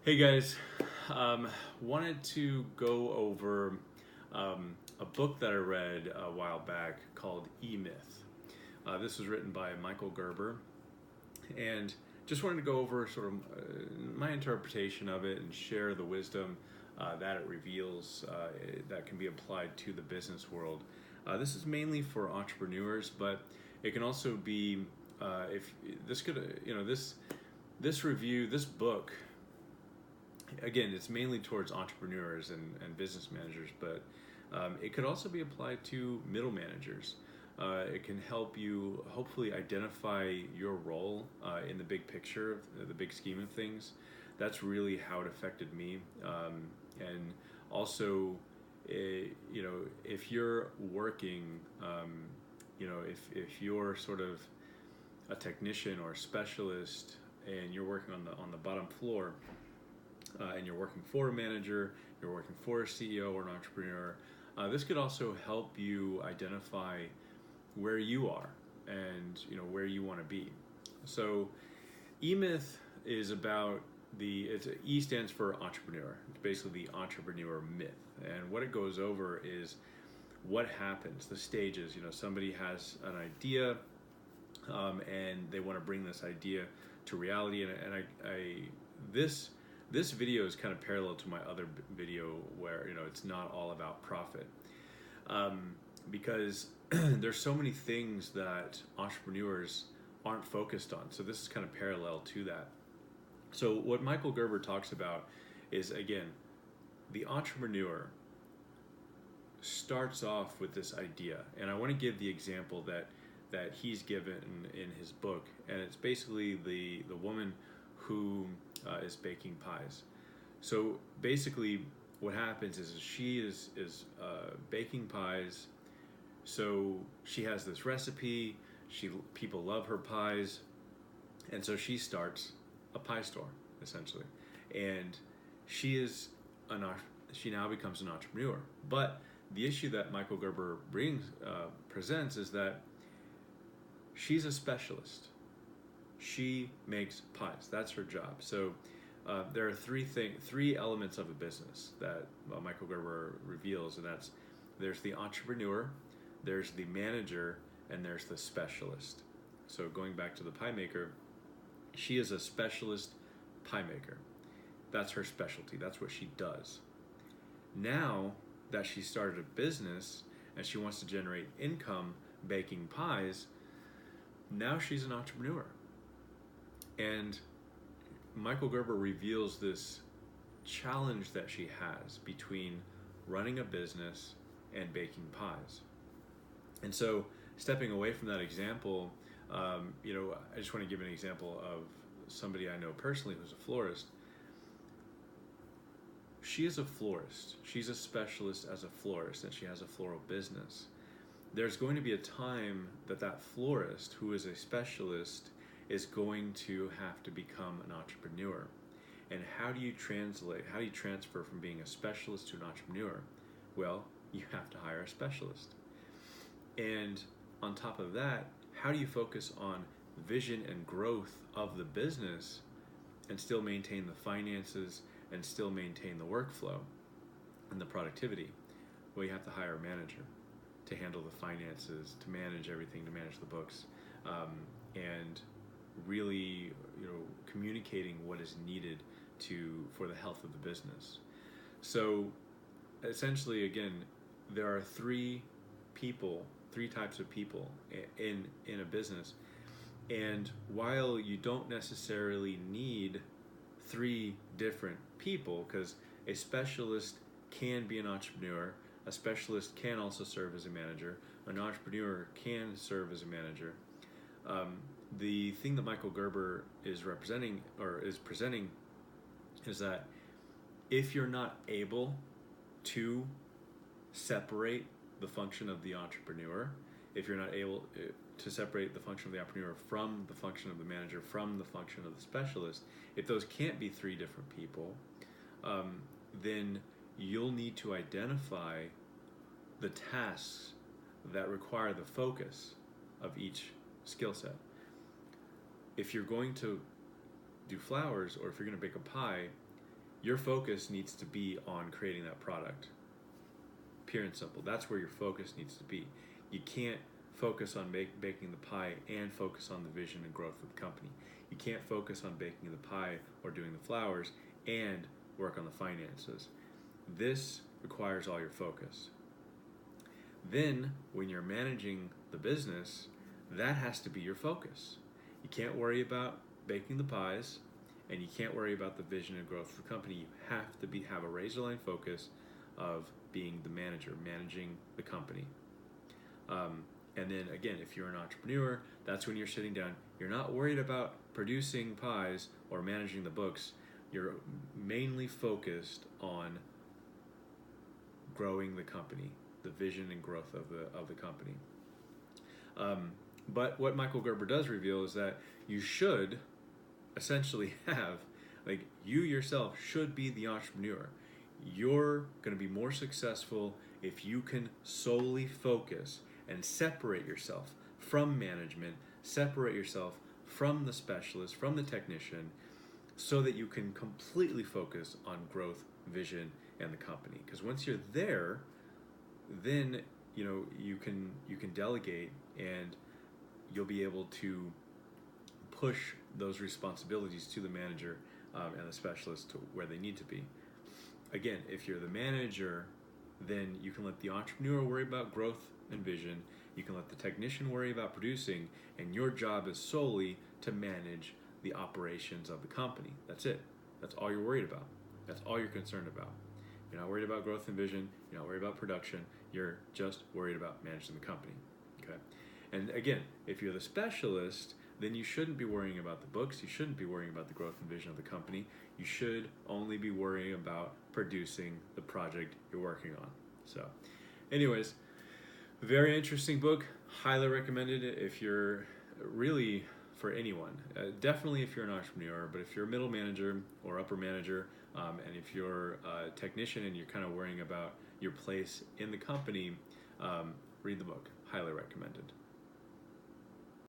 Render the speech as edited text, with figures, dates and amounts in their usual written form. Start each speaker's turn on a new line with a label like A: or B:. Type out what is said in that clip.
A: Hey guys, wanted to go over a book that I read a while back called E-Myth. This was written by Michael Gerber, and just wanted to go over sort of my interpretation of it and share the wisdom that it reveals that can be applied to the business world. This is mainly for entrepreneurs, but it can also be if this could this book, again, it's mainly towards entrepreneurs and business managers, but it could also be applied to middle managers. It can help you hopefully identify your role in the big picture, of the big scheme of things. That's really how it affected me. And also, if you're working, if you're sort of a technician or a specialist and you're working on the bottom floor, and you're working for a manager, you're working for a CEO or an entrepreneur, this could also help you identify where you are and where you want to be. So, E-Myth is about E stands for entrepreneur. It's basically the entrepreneur myth, and what it goes over is what happens, the stages. Somebody has an idea, and they want to bring this idea to reality, and this video is kind of parallel to my other video where it's not all about profit, because there's so many things that entrepreneurs aren't focused on. So this is kind of parallel to that. So what Michael Gerber talks about is, again, the entrepreneur starts off with this idea, and I want to give the example that he's given in his book, and it's basically the woman who is baking pies. So basically what happens is she is baking pies. So she has this recipe, people love her pies, and so she starts a pie store, essentially. And she now becomes an entrepreneur. But the issue that Michael Gerber presents is that she's a specialist. She makes pies. That's her job. So there are three elements of a business that Michael Gerber reveals, and there's the entrepreneur, there's the manager, and there's the specialist. So going back to the pie maker, she is a specialist pie maker. That's her specialty. That's what she does. Now that she started a business and she wants to generate income baking pies, now she's an entrepreneur. And Michael Gerber reveals this challenge that she has between running a business and baking pies. And so, stepping away from that example, I just want to give an example of somebody I know personally who's a florist. She is a florist. She's a specialist as a florist, and she has a floral business. There's going to be a time that florist, who is a specialist, is going to have to become an entrepreneur. And how do you transfer from being a specialist to an entrepreneur? Well, you have to hire a specialist. And on top of that, how do you focus on vision and growth of the business and still maintain the finances and still maintain the workflow and the productivity? Well, you have to hire a manager to handle the finances, to manage everything, to manage the books, and really, communicating what is needed for the health of the business. So, essentially, again, there are three types of people in a business, and while you don't necessarily need three different people, because a specialist can be an entrepreneur, a specialist can also serve as a manager, an entrepreneur can serve as a manager. The thing that Michael Gerber is presenting is that if you're not able to separate the function of the entrepreneur, if you're not able to separate the function of the entrepreneur from the function of the manager, from the function of the specialist, if those can't be three different people, then you'll need to identify the tasks that require the focus of each skill set. If you're going to do flowers, or if you're going to bake a pie, your focus needs to be on creating that product. Pure and simple. That's where your focus needs to be. You can't focus on baking the pie and focus on the vision and growth of the company. You can't focus on baking the pie or doing the flowers and work on the finances. This requires all your focus. Then, when you're managing the business, that has to be your focus. You can't worry about baking the pies, and you can't worry about the vision and growth of the company. You have to have a razor line focus of being the manager, managing the company. And then again, if you're an entrepreneur, that's when you're sitting down. You're not worried about producing pies or managing the books. You're mainly focused on growing the company, the vision and growth of the company. But what Michael Gerber does reveal is that you should essentially have, like, you yourself should be the entrepreneur. You're going to be more successful if you can solely focus and separate yourself from management, separate yourself from the specialist, from the technician, so that you can completely focus on growth, vision, and the company. Because once you're there, then you can delegate, and you'll be able to push those responsibilities to the manager and the specialist to where they need to be. Again, if you're the manager, then you can let the entrepreneur worry about growth and vision. You can let the technician worry about producing, and your job is solely to manage the operations of the company. That's it. That's all you're worried about. That's all you're concerned about. You're not worried about growth and vision. You're not worried about production. You're just worried about managing the company. Okay? And again, if you're the specialist, then you shouldn't be worrying about the books. You shouldn't be worrying about the growth and vision of the company. You should only be worrying about producing the project you're working on. So, anyways, very interesting book. Highly recommended it if you're really, for anyone. Definitely if you're an entrepreneur, but if you're a middle manager or upper manager, and if you're a technician and you're kind of worrying about your place in the company, read the book. Highly recommended.